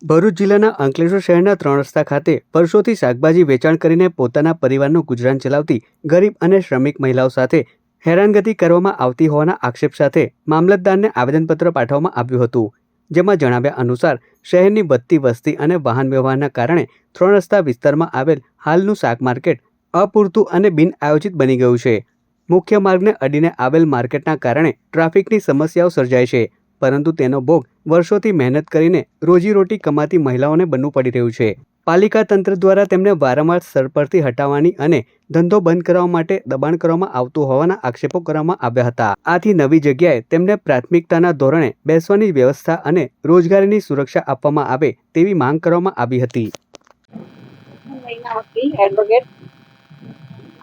ભરૂચ જિલ્લાના અંકલેશ્વર શહેરના 3 રસ્તા ખાતે વર્ષોથી શાકભાજી વેચાણ કરીને પોતાના પરિવારનું ગુજરાન ચલાવતી ગરીબ અને શ્રમિક મહિલાઓ સાથે હેરાનગતિ કરવામાં આવતી હોવાના આક્ષેપ સાથે મામલતદારને આવેદનપત્ર પાઠવવામાં આવ્યું હતું, જેમાં જણાવ્યા અનુસાર શહેરની વધતી વસ્તી અને વાહન વ્યવહારના કારણે 3 રસ્તા વિસ્તારમાં આવેલ હાલનું શાક માર્કેટ અપૂરતું અને બિનઆયોજિત બની ગયું છે. મુખ્ય માર્ગને અડીને આવેલ માર્કેટના કારણે ટ્રાફિકની સમસ્યાઓ સર્જાય છે, પરંતુ તેનો ભોગ વર્ષોથી મહેનત કરીને રોજીરોટી કમાતી મહિલાઓને બનવું પડી રહ્યું છે. પાલિકા તંત્ર દ્વારા તેમને વારંવાર સ્થળ પરથી હટાવવાની અને ધંધો બંધ કરવા માટે દબાણ કરવામાં આવતું હોવાના આક્ષેપો કરવામાં આવ્યા હતા. આથી નવી જગ્યાએ તેમને પ્રાથમિકતાના ધોરણે બેસવાની વ્યવસ્થા અને રોજગારીની સુરક્ષા આપવામાં આવે તેવી માંગ કરવામાં આવી હતી.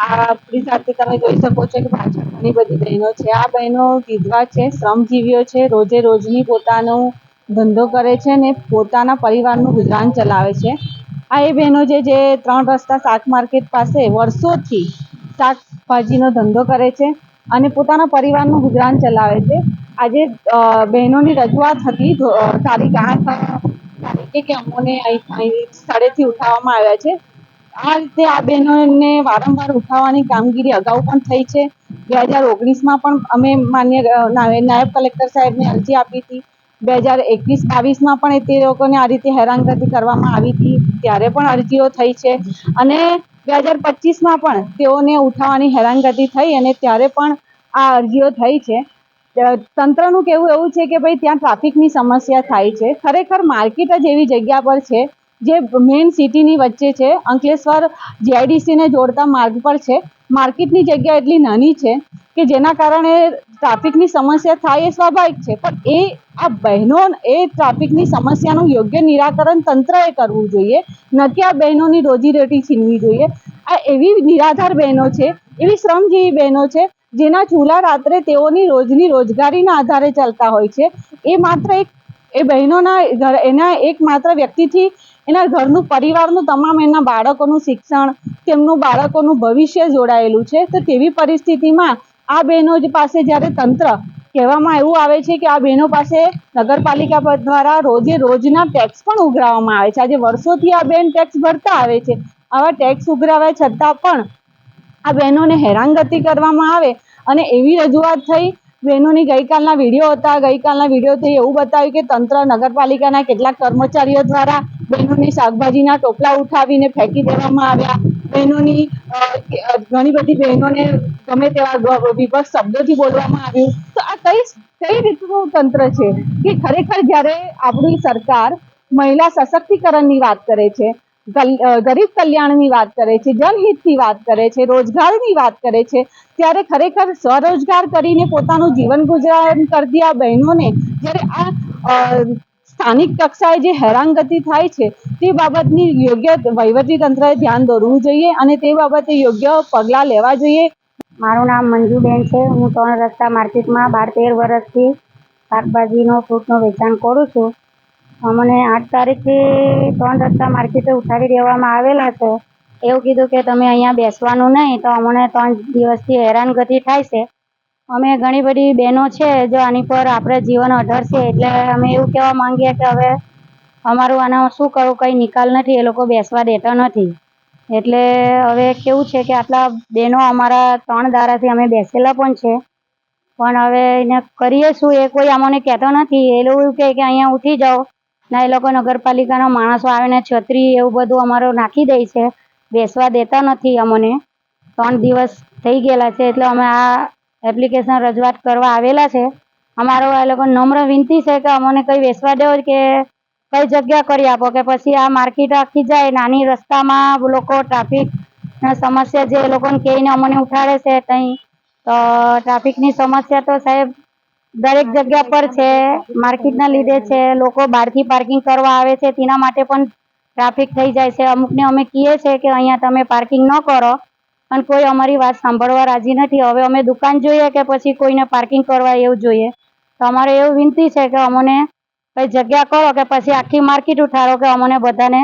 આપણી સાથે તમે જોઈ શકો છો કે પાછળ ઘણી બધી બહેનો છે. આ બહેનો વિધવા છે, શ્રમજીવીઓ છે, રોજે રોજની પોતાનો ધંધો કરે છે ને પોતાના પરિવારનું ગુજરાન ચલાવે છે. આ એ બહેનો છે જે 3 રસ્તા શાક માર્કેટ પાસે વર્ષોથી શાકભાજીનો ધંધો કરે છે અને પોતાના પરિવારનું ગુજરાન ચલાવે છે. આજે બહેનોની રજૂઆત હતી તારીખ 8 તારીખે કે અમોને અહીં સ્થળેથી ઉઠાવવામાં આવ્યા છે. આ રીતે આ બહેનોને વારંવાર ઉઠાવવાની કામગીરી અગાઉ પણ થઈ છે. 2019માં પણ અમે માન્ય નાયબ કલેક્ટર સાહેબને અરજી આપી હતી. 2021-22માં પણ તે લોકોને આ રીતે હેરાનગતિ કરવામાં આવી હતી, ત્યારે પણ અરજીઓ થઈ છે અને 2025માં પણ તેઓને ઉઠાવવાની હેરાનગતિ થઈ અને ત્યારે પણ આ અરજીઓ થઈ છે. તંત્રનું કહેવું એવું છે કે ભાઈ ત્યાં ટ્રાફિકની સમસ્યા થાય છે. ખરેખર માર્કેટ જ એવી જગ્યા પર છે જે મેઇન સિટીની વચ્ચે છે. અંકલેશ્વર જીઆઈડીસીને જોડતા માર્ગ પર છે. માર્કેટની જગ્યા એટલી નાની છે કે જેના કારણે ટ્રાફિકની સમસ્યા થાય એ સ્વાભાવિક છે, પણ આ બહેનો એ ટ્રાફિકની સમસ્યાનું યોગ્ય નિરાકરણ તંત્રએ કરવું જોઈએ, નથી આ બહેનોની રોજીરોટી છીનવી જોઈએ. આ એવી નિરાધાર બહેનો છે, એવી શ્રમજીવી બહેનો છે જેના ચૂલા રાત્રે તેઓની રોજની રોજગારીના આધારે ચાલતા હોય છે. એ માત્ર એ બહેનોના એના એક માત્ર વ્યક્તિથી એના ઘરનું પરિવારનું તમામ એના બાળકોનું શિક્ષણ, તેમનું બાળકોનું ભવિષ્ય જોડાયેલું છે. તો તેવી પરિસ્થિતિમાં આ બહેનો પાસે જ્યારે તંત્ર કહેવામાં એવું આવે છે કે આ બહેનો પાસે નગરપાલિકા દ્વારા રોજે રોજના ટેક્સ પણ ઉઘરાવવામાં આવે છે. આજે વર્ષોથી આ બહેન ટેક્સ ભરતા આવે છે. આવા ટેક્સ ઉઘરાવ્યા છતાં પણ આ બહેનોને હેરાનગતિ કરવામાં આવે અને એવી રજૂઆત થઈ. બહેનોની ગઈકાલના વિડીયોથી એવું બતાવ્યું કે તંત્ર નગરપાલિકાના કેટલાક કર્મચારીઓ દ્વારા બહેનોની શાકભાજીના ટોપલા ઉઠાવીને ફેંકી દેવામાં આવ્યા. બહેનોની ઘણી બધી બહેનોને ગમે તેવા વિભત્સ શબ્દોથી બોલવામાં આવ્યું. તો આ કઈ રીતનું તંત્ર છે કે ખરેખર જ્યારે આપણી સરકાર મહિલા સશક્તિકરણની વાત કરે છે, ગરીબ કલ્યાણની વાત કરે છે, જનહિતની વાત કરે છે, રોજગારની વાત કરે છે, ત્યારે ખરેખર સ્વરોજગાર કરીને પોતાનું જીવન ગુજરાન કરતી આ બહેનોને જ્યારે આ સ્થાનિક કક્ષાએ જે હેરાનગતિ થાય છે તે બાબતની યોગ્ય વહીવટી તંત્રએ ધ્યાન દોરવું જોઈએ અને તે બાબતે યોગ્ય પગલાં લેવા જોઈએ. મારું નામ મંજુબેન છે. હું 3 રસ્તા માર્કેટમાં 12-13 વર્ષથી શાકભાજીનો ફ્રૂટનું વેચાણ કરું છું. અમને 8 તારીખથી 3 રસ્તા માર્કેટે ઉઠાવી દેવામાં આવેલા છે. એવું કીધું કે તમે અહીંયા બેસવાનું નહીં, તો અમને 3 દિવસથી હેરાનગતિ થાય છે. અમે ઘણી બધી બહેનો છે જો આની પર આપણે જીવન અઢળશે, એટલે અમે એવું કહેવા માંગીએ કે હવે અમારું આનો શું કરવું, કંઈ નિકાલ નથી, એ લોકો બેસવા દેતા નથી. એટલે હવે કેવું છે કે આટલા બહેનો અમારા 3 દાડાથી અમે બેસેલા પણ છે, પણ હવે એને કરીએ શું એ કોઈ અમને કહેતો નથી. એ લોકો એવું કહે કે અહીંયા ઉઠી જાઓ ના, એ લોકો નગરપાલિકાના માણસો આવીને છત્રી એવું બધું અમારું નાખી દે છે, બેસવા દેતા નથી અમને. 3 દિવસ થઈ ગયેલા છે એટલે અમે આ એપ્લિકેશન રજૂઆત કરવા આવેલા છે. અમારો એ લોકો નમ્ર વિનંતી છે કે અમને કંઈ બેસવા દો કે કઈ જગ્યા કરી આપો, કે પછી આ માર્કેટ આખી જાય નાની રસ્તામાં લોકો ટ્રાફિકની સમસ્યા જે એ લોકોને કહીને અમને ઉઠાડે છે ત્યાં, તો ટ્રાફિકની સમસ્યા તો સાહેબ દરેક જગ્યા પર છે. માર્કેટના લીધે છે, લોકો બહારથી પાર્કિંગ કરવા આવે છે તેના માટે પણ ટ્રાફિક થઈ જાય છે. અમુકને અમે કહીએ છીએ કે અહીંયા તમે પાર્કિંગ ન કરો, પણ કોઈ અમારી વાત સાંભળવા રાજી નથી. હવે અમે દુકાન જોઈએ કે પછી કોઈને પાર્કિંગ કરવા એવું જોઈએ, તો અમારે એવું વિનંતી છે કે અમને કઈ જગ્યા કરો કે પછી આખી માર્કેટ ઉઠાડો કે અમને બધાને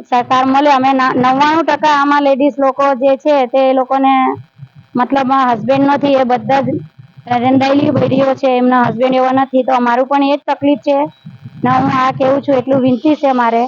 સરકાર મળે. અમે 99% આમાં લેડીઝ લોકો જે છે તે લોકોને મતલબ હસબેન્ડ નથી, એ બધા જ રંડાયેલી બૈરીઓ છે, એમના હસબેન્ડ એવા નથી. તો અમારું પણ એ જ તકલીફ છે ને હું આ કહેવું છું, એટલું વિનંતી છે મારે